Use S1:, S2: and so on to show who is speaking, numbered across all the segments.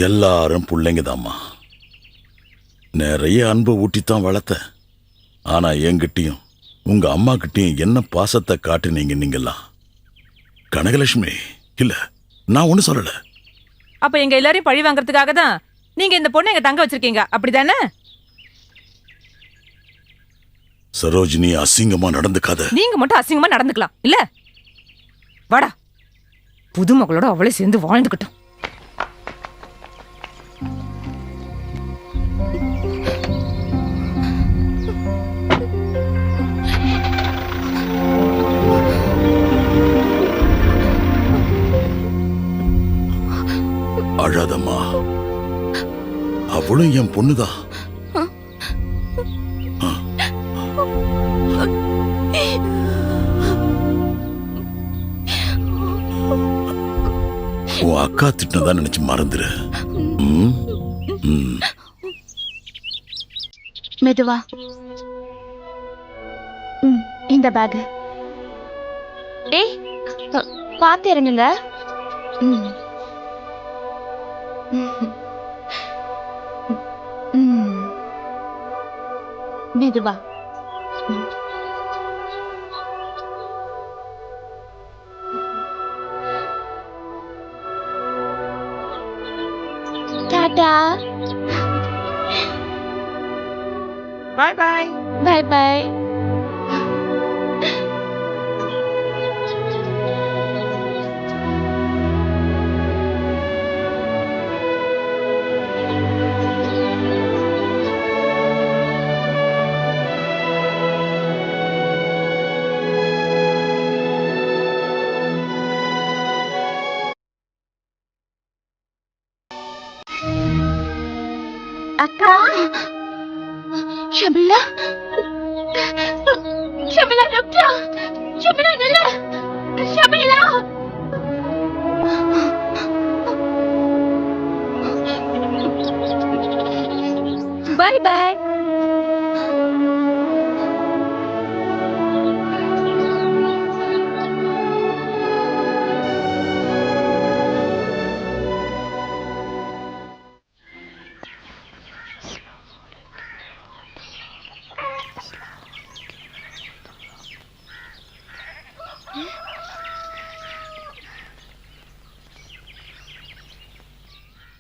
S1: எல்லாரும் பிள்ளைங்க தாம்மா. நிறைய அன்பை ஊட்டித்தான் வளர்த்த. ஆனா என்கிட்டயும் உங்க அம்மா கிட்டயும் என்ன பாசத்தை காட்டுனீங்க நீங்கெல்லாம். கனகலட்சுமி, இல்ல நான் ஒண்ணு சொல்லல.
S2: அப்ப எங்க எல்லாரையும் பழி வாங்கறதுக்காக தான் நீங்க இந்த பொண்ணை எங்க தங்க வச்சிருக்கீங்க, அப்படிதானே?
S1: சரோஜினி, அசிங்கமா நடந்துக்காத.
S2: நீங்க மட்டும் அசிங்கமா நடந்துக்கலாம் இல்ல? வாடா, புது மகளோட அவளை சேர்ந்து வாழ்ந்துக்கிட்டோம்.
S1: அழாதம்மா, அவளும் என் பொண்ணுதான். உன் அக்கா திட்டதான் நினைச்சு மறந்துரு.
S3: மெதுவா. இந்த பேக். டேய், பார்த்து இறங்குங்க. மெதுவா. டாடா.
S2: Bye bye.
S3: Bye bye. அக்கா, ஷமிலா, ஷமிலா டாக்டர், ஷமிலா நல்ல, ஷமிலா. By by.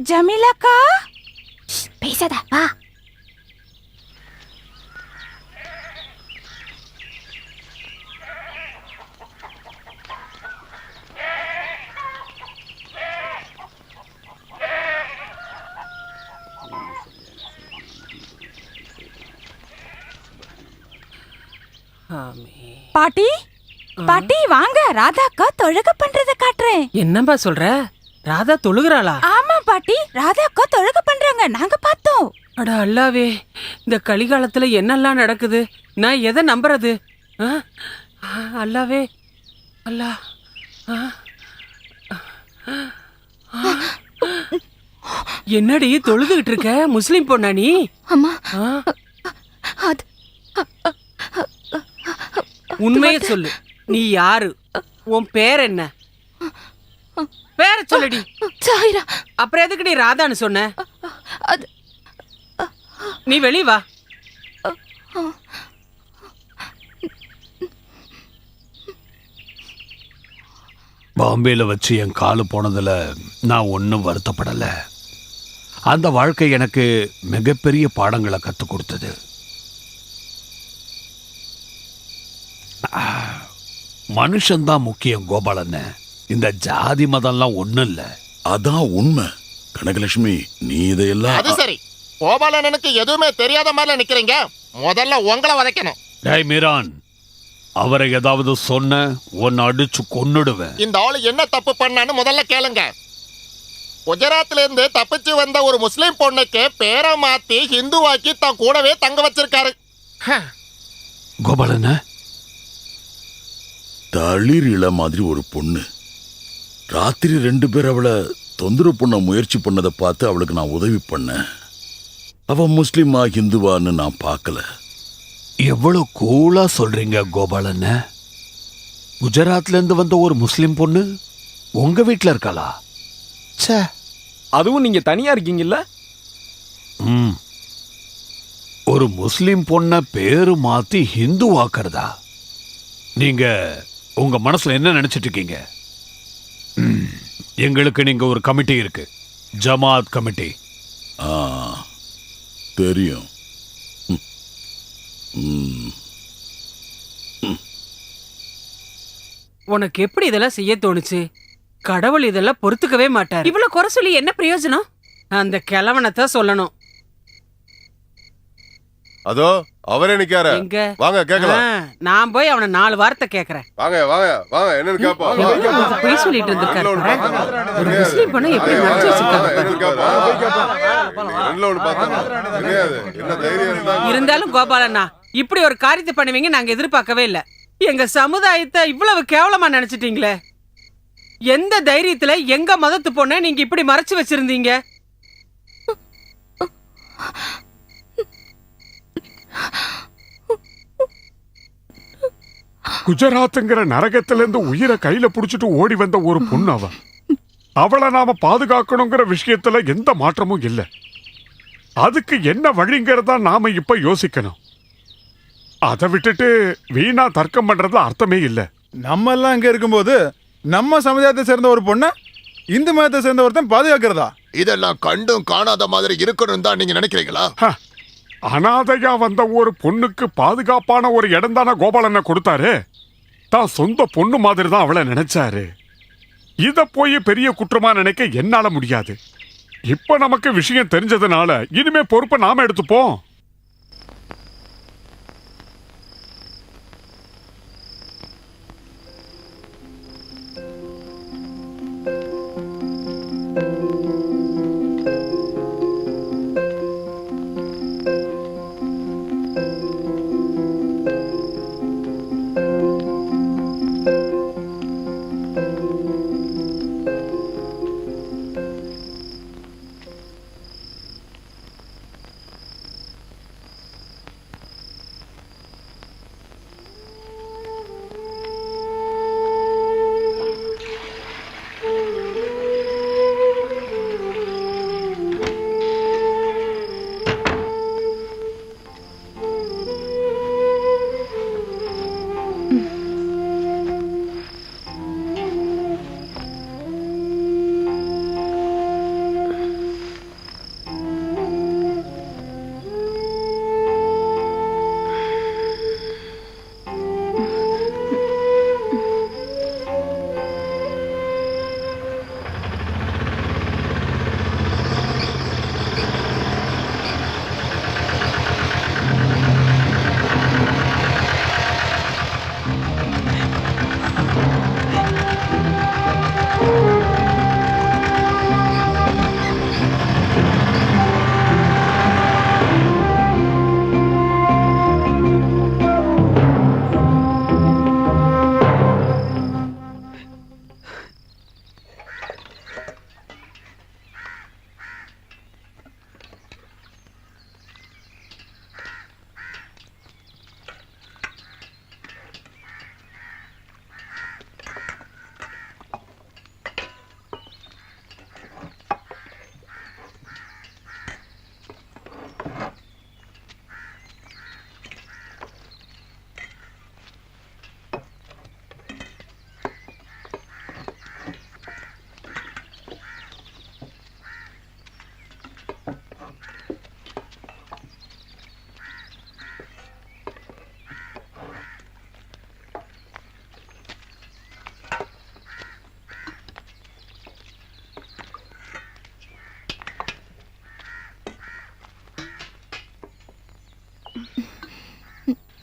S2: ஜமீலாக்கா,
S3: பேசாத, வா.
S2: பாட்டி, பாட்டி வாங்க, ராதா அக்கா தொழுக பண்றத காட்டுறேன்.
S4: என்னம்பா சொல்ற? ராதா தொழுகிறாளா?
S2: ஆமா பாட்டி, ராதா அக்கா தொழுக பண்றாங்க, நாங்க பார்த்தோம்.
S4: அட அல்லாவே, இந்த கலிகாலத்துல என்னெல்லாம் நடக்குது, நான் எதை நம்புறது? அல்லாவே, அல்லா. என்னடி தொழுதுகிட்டு இருக்க? முஸ்லிம் பொண்ணா நீ?
S3: அம்மா,
S4: உண்மைய சொல்லு, நீ யாரு? உன் பேர் என்ன? பேர சொல்லுடி.
S3: சாயிரா.
S4: அப்புறம் எதுக்கு நீ ராதான்னு சொன்ன? நீ வெளிய வா.
S5: பாம்பேல வச்சு என் காலு போனதுல நான் ஒன்றும் வருத்தப்படல. அந்த வாழ்க்கை எனக்கு மிகப்பெரிய பாடங்களை கற்றுக் கொடுத்தது. மனுஷன்தான் முக்கியம் கோபாலண்ண. இந்த ஜாதி மதம்லாம் ஒண்ணும் இல்ல.
S1: அதான் உண்மை. கனகலட்சுமி, நீ இதையெல்லாம்.
S6: அது சரி, கோபாலனுக்கு எதுவுமே தெரியாத மாதிரி நிக்கிறீங்க. முதல்ல உங்களை வதைக்கணும்.
S5: டேய் மீரான், அவரை ஏதாவது சொன்ன உன்னை அடிச்சு கொன்னுடுவேன்.
S6: இந்த ஆளு என்ன தப்பு பண்ணான்னு முதல்ல கேளுங்க. குஜராத்ல இருந்து தப்பிச்சு வந்த ஒரு முஸ்லிம் பொண்ணுக்கு பேரை மாத்தி ஹிந்துவாக்கி தான் கூடவே தங்க வச்சிருக்காரு.
S5: கோபாலண்ண,
S1: தளிர் இள மாதிரி ஒரு பொண்ணு ராத்திரி 2 பேர் அவளை தொந்தரவு பண்ண முயற்சி பண்ணதை பார்த்து அவளுக்கு நான் உதவி பண்ணேன். அவ முஸ்லிமா ஹிந்துவான்னு நான் பார்க்கல.
S5: எவ்வளவு கூலா சொல்றீங்க கோபாலண்ண. குஜராத்ல இருந்து வந்த ஒரு முஸ்லிம் பொண்ணு உங்க வீட்டுல இருக்காளா? ச்சே,
S7: அதுவும் நீங்க தனியா இருக்கீங்கல்ல?
S5: ம். ஒரு முஸ்லிம் பொண்ண பேரு மாத்தி ஹிந்து ஆக்குறதா? நீங்க உங்க மனசுல என்ன நினைச்சிட்டு இருக்கீங்க? எங்களுக்கு நீங்க ஒரு கமிட்டி இருக்கு, ஜமாத் கமிட்டி.
S1: ஆ, தெரியும். ம்.
S4: உனக்கு எப்படி இதெல்லாம் செய்ய தோணுச்சு? கடவுள் இதெல்லாம் பொறுத்துக்கவே மாட்டார்.
S2: இவ்வளவு குறை சொல்லி என்ன பிரயோஜனம்?
S4: அந்த கிழவனத்தான் சொல்லணும்.
S8: அதோ அவரே நிக்காரு.
S4: எங்க?
S8: வாங்க கேக்கலாம்.
S4: நான் போய் அவனை 4 வார்த்தை கேக்குறேன்.
S8: வாங்க வாங்க வாங்க, என்னன்னு கேப்போம்.
S4: பொய் சொல்லிட்டு இருந்திருக்காரு. ஒரு முஸ்லீம் பொண்ணை எப்படி மறைச்சு வச்சிருக்காங்க பாரு. இருந்தாலும் கோபாலண்ணா, இப்படி ஒரு காரியத்தை பண்ணுவீங்க நாங்க எதிர்பார்க்கவே இல்ல. எங்க சமுதாயத்தை இவ்வளவு கேவலமா நினைச்சிட்டீங்களே. எந்த தைரியத்துல எங்க மதத்து பொண்ணை நீங்க இப்படி மறைச்சு வச்சிருந்தீங்க?
S9: குஜராத்ங்கிற நரகத்திலிருந்து உயிரை கையில புடிச்சிட்டு ஓடி வந்த ஒரு பொண்ணு அவளை நாம பாதுகாக்கணுங்கிற விஷயத்துல எந்த மாற்றமும் இல்லை. அதுக்கு என்ன வழிங்கிறதா நாம இப்ப யோசிக்கணும். அதை விட்டுட்டு வீணா தர்க்கம் பண்றதுல அர்த்தமே இல்லை.
S10: நம்ம எல்லாம் இங்க இருக்கும்போது நம்ம சமுதாயத்தை சேர்ந்த ஒரு பொண்ணை இந்து மதத்தை சேர்ந்த ஒருத்தன் பாதுகாக்கிறதா?
S6: இதெல்லாம் கண்டும் காணாத மாதிரி இருக்கணும் தான் நீங்க நினைக்கிறீங்களா?
S9: அனாதையா வந்த ஒரு பொண்ணுக்கு பாதுகாப்பான ஒரு இடம் தானே கோபாலனை கொடுத்தாரு. தான் சொந்த பொண்ணு மாதிரி தான் அவளை நினைச்சாரு. இத போய் பெரிய குற்றமா நினைக்க என்னால முடியாது. இப்ப நமக்கு விஷயம் தெரிஞ்சதுனால இனிமே பொறுப்பை நாம எடுத்துப்போம்.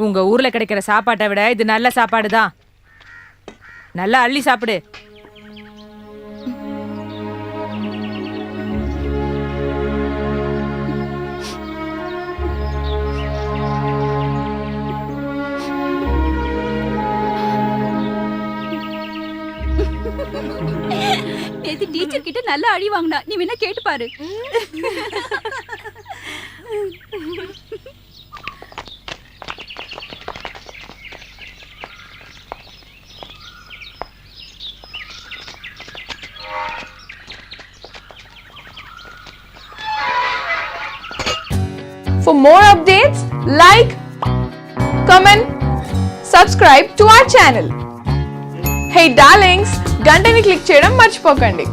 S2: உங்க ஊர்ல கிடைக்கிற சாப்பாட்டை விட இது நல்ல சாப்பாடு தான். நல்லா அள்ளி சாப்பிடு.
S3: நேத்து டீச்சர் கிட்ட நல்லா அடி வாங்கினா, நீ வேணா கேட்டு பாரு.
S7: For more updates, like, comment, subscribe to our channel. Hey darlings, గంటని click చేయడం మర్చిపోకండి.